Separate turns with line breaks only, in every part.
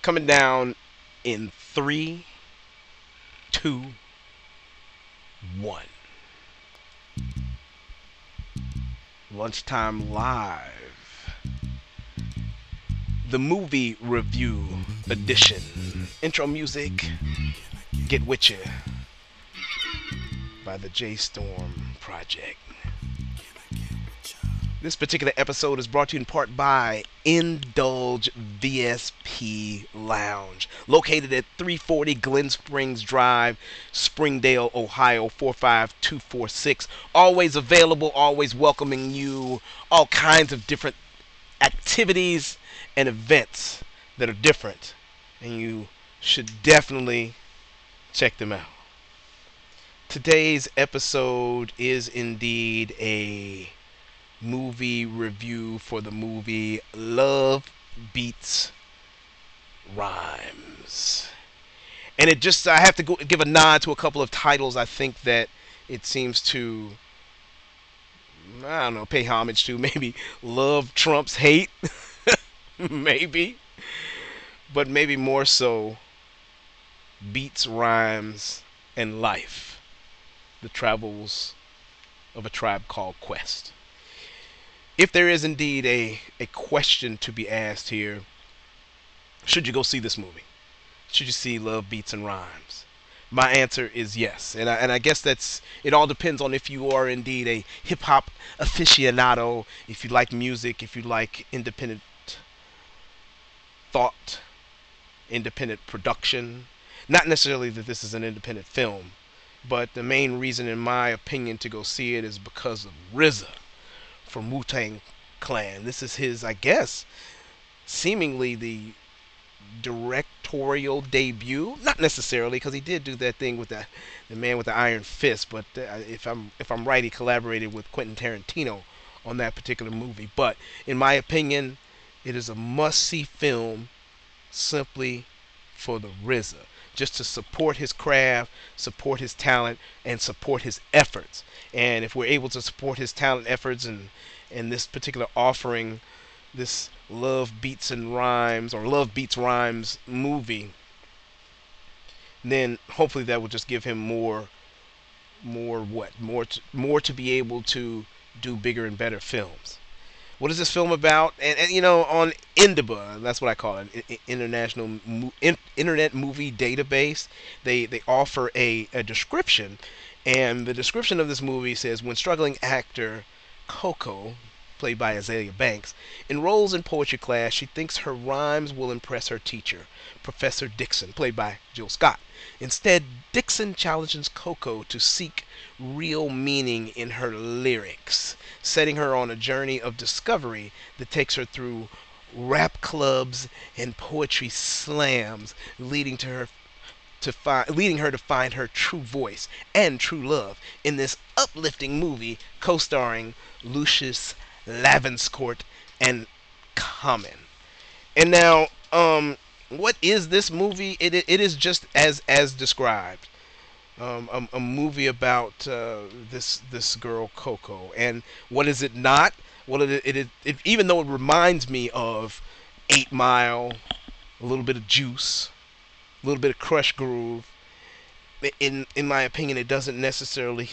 coming down in three, two, one. Lunchtime Live. The movie review edition. Intro music, Get With Ya by the J Storm Project. This particular episode is brought to you in part by Indulge VSP Lounge, located at 340 Glensprings Drive, Springdale, Ohio 45246. Always available, always welcoming you. All kinds of different activities and events that are different, and you should definitely check them out. Today's episode is indeed a movie review for the movie Love Beats Rhymes. And I have to give a nod to a couple of titles I think that it seems to, I don't know, pay homage to. Maybe Love Trumps Hate. Maybe. But maybe more so Beats Rhymes and Life. The Travels of a Tribe Called Quest. If there is indeed a question to be asked here, should you go see this movie? Should you see Love Beats and Rhymes? My answer is yes, and I guess it all depends on if you are indeed a hip hop aficionado, if you like music, if you like independent thought, independent production. Not necessarily that this is an independent film, but the main reason, in my opinion, to go see it is because of RZA from Wu-Tang Clan. This is his, I guess, seemingly the directorial debut. Not necessarily, because he did do that thing with the man with the iron fist. But if I'm right, he collaborated with Quentin Tarantino on that particular movie. But in my opinion, it is a must-see film simply for the RZA, just to support his craft, support his talent, and support his efforts. And if we're able to support his talent, efforts, and this particular offering, this Love Beats and Rhymes, or Love Beats Rhymes movie, then hopefully that will just give him more to be able to do bigger and better films. What is this film about? And you know, on Indiba, that's what I call it, Internet Movie Database, they offer a description, and the description of this movie says, when struggling actor Coco, played by Azalea Banks, enrolls in poetry class, she thinks her rhymes will impress her teacher, Professor Dixon, played by Jill Scott. Instead, Dixon challenges Coco to seek real meaning in her lyrics, setting her on a journey of discovery that takes her through rap clubs and poetry slams, leading her to find her true voice and true love in this uplifting movie co-starring Lucius Lavenscourt and Common. And now, what is this movie? It is just as described. A movie about this girl Coco. And what is it not? Well, it even though it reminds me of 8 Mile, a little bit of Juice, a little bit of Crush Groove, in my opinion, it doesn't necessarily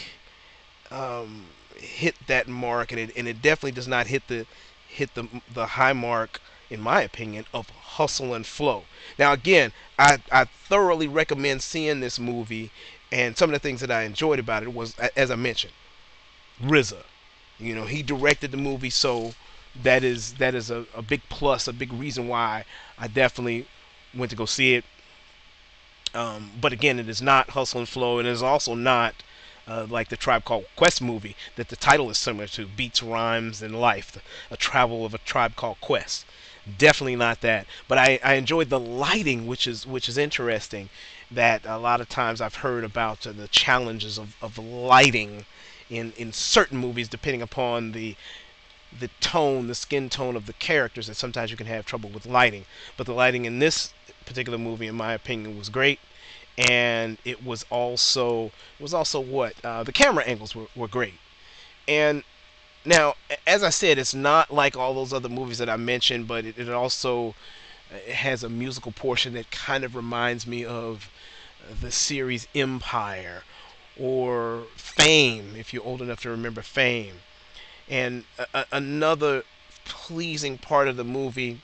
hit that mark, and it definitely does not hit the high mark, in my opinion, of hustle and flow. Now, again, I thoroughly recommend seeing this movie, and some of the things that I enjoyed about it was, as I mentioned, RZA. You know, he directed the movie, so that is a big plus, a big reason why I definitely went to go see it. But again, it is not hustle and flow. It is also not like the Tribe Called Quest movie that the title is similar to, Beats, Rhymes, and Life, a travel of a Tribe Called Quest. Definitely not that. But I enjoyed the lighting, which is interesting. That a lot of times I've heard about the challenges of lighting in certain movies, depending upon the tone, the skin tone of the characters, that sometimes you can have trouble with lighting. But the lighting in this particular movie, in my opinion, was great. And it was also what the camera angles were great. And now, as I said, it's not like all those other movies that I mentioned, but it also It has a musical portion that kind of reminds me of the series Empire or Fame, if you're old enough to remember Fame. And another pleasing part of the movie,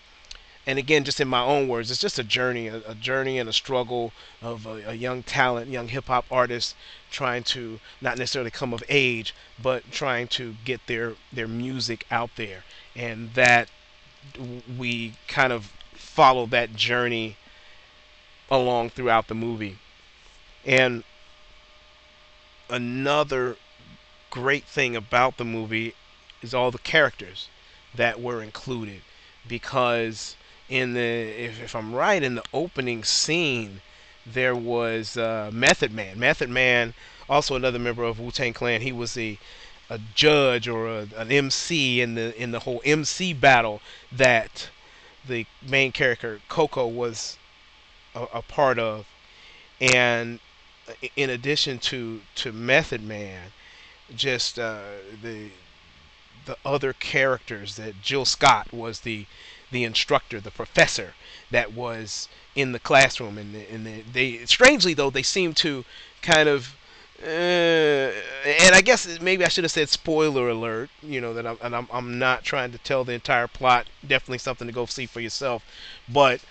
and again, just in my own words, it's just a journey, a journey and a struggle of a young talent, young hip hop artist trying to not necessarily come of age, but trying to get their music out there, and that we kind of follow that journey along throughout the movie. And another great thing about the movie is all the characters that were included, because if I'm right, in the opening scene there was Method Man. Method Man, also another member of Wu Tang Clan. He was a judge or an MC in the whole MC battle that the main character Coco was a part of. And in addition to Method Man, just the other characters, that Jill Scott was the instructor, the professor that was in the classroom, and they strangely though they seem to kind of and I guess maybe I should have said spoiler alert, that I'm not trying to tell the entire plot. Definitely something to go see for yourself. But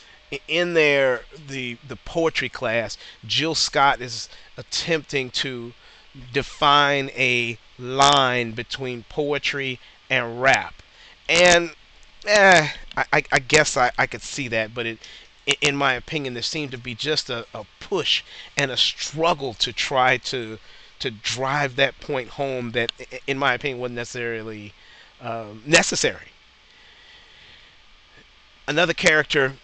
in there, the poetry class, Jill Scott is attempting to define a line between poetry and rap. And I guess I could see that, but in my opinion, there seemed to be just a push and a struggle to try to drive that point home that, in my opinion, wasn't necessarily necessary. Another character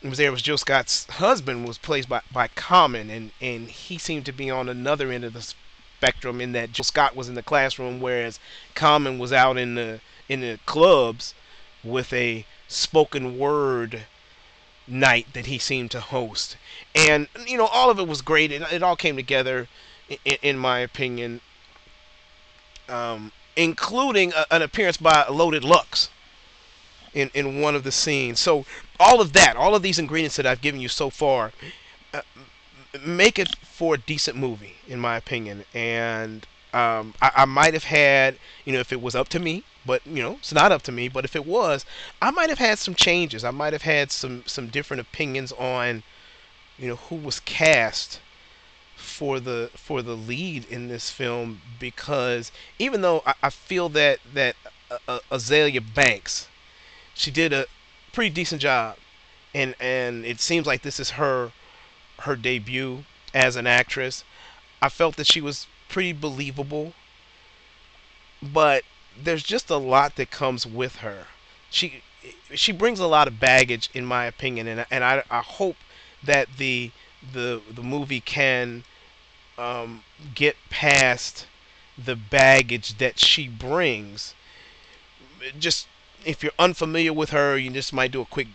who was there was Jill Scott's husband, was played by Common, and he seemed to be on another end of the spectrum, in that Jill Scott was in the classroom, whereas Common was out in the clubs with a spoken word night that he seemed to host. And all of it was great. It all came together, in my opinion, including an appearance by Loaded Lux in one of the scenes. So all of that, all of these ingredients that I've given you so far, uh, make it for a decent movie, in my opinion. And I might have had, if it was up to me, but it's not up to me. But if it was, I might have had some changes. I might have had some different opinions on, who was cast for the lead in this film, because even though I feel that Azalea Banks, she did a pretty decent job, and it seems like this is her debut as an actress. I felt that she was pretty believable, but there's just a lot that comes with her. She she brings a lot of baggage, in my opinion, and I hope that the movie can get past the baggage that she brings. Just, if you're unfamiliar with her, you just might do a quick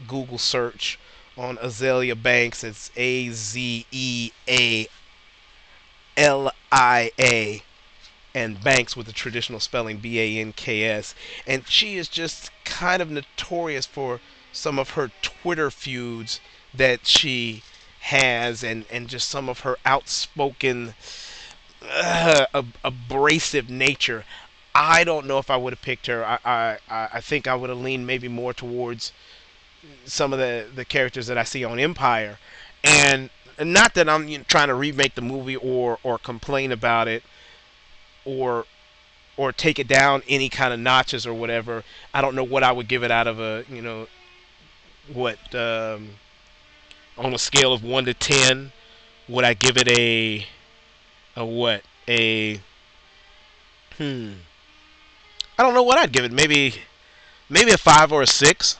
Google search on Azalea Banks. It's Azealia, and Banks with the traditional spelling Banks. And she is just kind of notorious for some of her Twitter feuds that she has, and just some of her outspoken, abrasive nature. I don't know if I would have picked her. I think I would have leaned maybe more towards some of the characters that I see on Empire. And not that I'm trying to remake the movie or complain about it, or take it down any kind of notches or whatever. I don't know what I would give it out of a, what, on a scale of 1 to 10, would I give it a what? Hmm. I don't know what I'd give it. Maybe a 5 or a 6.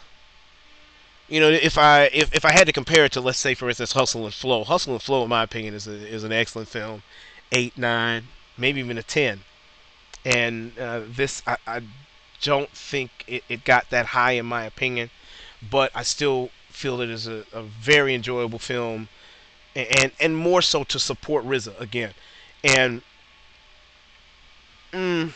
If I had to compare it to, let's say, for instance, Hustle and Flow. Hustle and Flow, in my opinion, is an excellent film. 8, 9, maybe even a 10. And this, I don't think it got that high, in my opinion, but I still feel it is a very enjoyable film, and more so to support RZA again. And mm,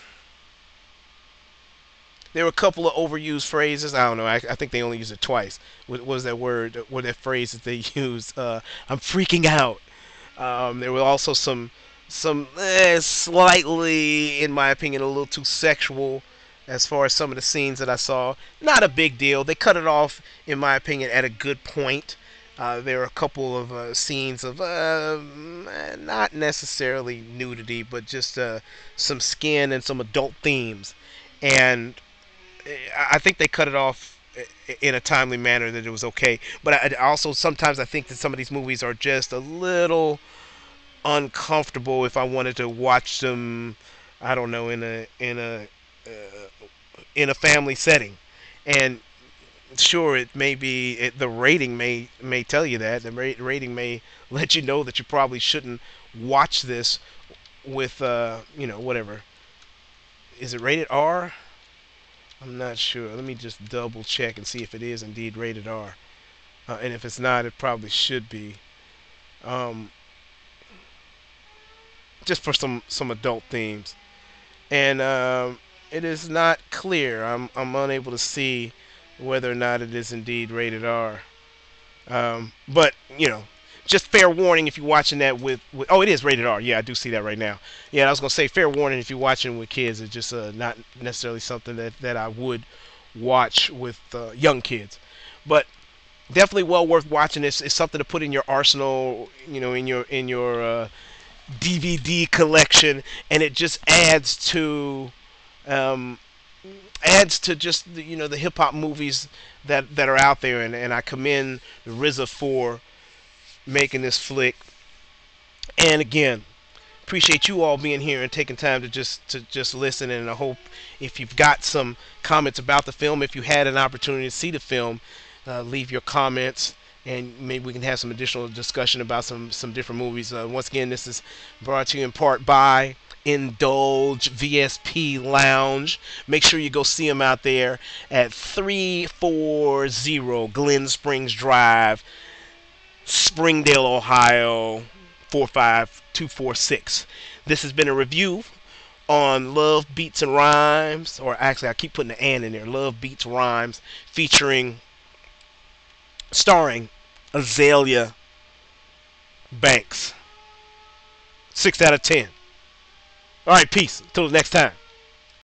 There were a couple of overused phrases. I don't know. I think they only used it twice. What was that word? What that phrase that they used? I'm freaking out. There were also some slightly, in my opinion, a little too sexual as far as some of the scenes that I saw. Not a big deal. They cut it off, in my opinion, at a good point. There are a couple of scenes of not necessarily nudity, but just some skin and some adult themes. And I think they cut it off in a timely manner that it was okay. But I also sometimes I think that some of these movies are just a little uncomfortable if I wanted to watch them. I don't know, in a family setting. And sure, it may be the rating may tell you that rating may let you know that you probably shouldn't watch this with whatever. Is it rated R? I'm not sure. Let me just double check and see if it is indeed rated R. And if it's not, it probably should be. Um, just for some adult themes. And it is not clear. I'm unable to see whether or not it is indeed rated R. But just fair warning if you're watching that with oh, it is rated R. Yeah, I do see that right now. Yeah, I was gonna say fair warning if you're watching with kids. It's just not necessarily something that I would watch with young kids. But definitely well worth watching. It's something to put in your arsenal. In your DVD collection, and it just um, adds to just the hip hop movies that are out there, and I commend the RZA for making this flick. And again, appreciate you all being here and taking time to just listen. And I hope if you've got some comments about the film, if you had an opportunity to see the film, leave your comments. And maybe we can have some additional discussion about some different movies. Once again, this is brought to you in part by Indulge VSP Lounge. Make sure you go see them out there at 340 Glensprings Drive, Springdale, Ohio 45246. This has been a review on Love Beats and Rhymes, or actually I keep putting the "and" in there. Love Beats Rhymes, starring Azalea Banks. 6 out of 10. All right, peace. Until next time.